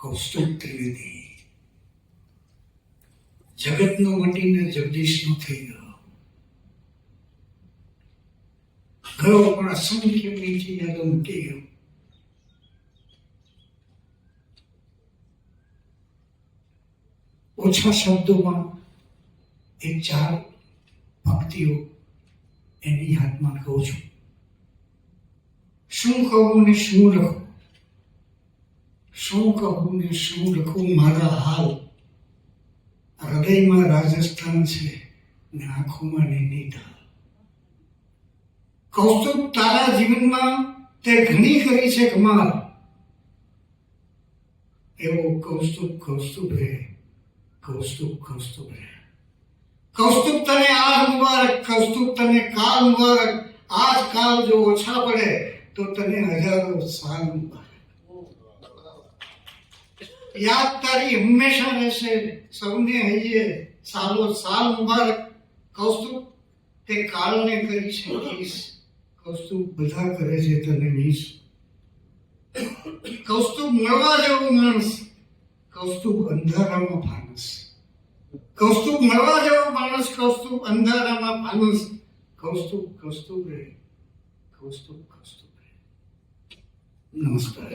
કૌસ્તુભ ત્રિવેદી જગતનો મટીને જગદીશનો થઈ ગયો પણ અસંખ્ય મીઠી યાદો મૂકી ગયો. ઓછા શબ્દોમાં એ ચાર ભક્તિઓ એની યાદમાં કહું છું. શું કહું ને શું લખું, શું કહું ને શું લખું મારા હાલ. હૃદયમાં રાજસ્થાન છે ને આંખોમાં નૈનીતાલ. કૌસ્તુભ તારા જીવનમાં તે ઘણી કરી છે કમાલ. એવો કૌસ્તુભ કૌસ્તુભ રે, કૌસ્તુભ કૌસ્તુભ રે. કૌસ્તુભ તને આજ મુબારક, કૌસ્તુભ તને કાલ મુબારક. આજ કાલ જો ઓછા પડે તો તને હજારો સાલ મુબારક. યાદ તારી હંમેશા રહેશે સૌને હૈયે સાલો સાલ મુબારક. કૌસ્તુભ તે કાળને કરી છે કિસ, કૌસ્તુભ બધા કરે છે તને મીસ. કૌસ્તુભ મળવા જેવો માણસ, કૌસ્તુભ અંધારામાં ફાનસ. કૌસ્તુભ મળવા જેવો માણસ, કૌસ્તુભ અંધારામાં ફાનસ. કૌસ્તુભ કૌસ્તુભ રે, કૌસ્તુભ કૌસ્તુભ રે. નમસ્કાર.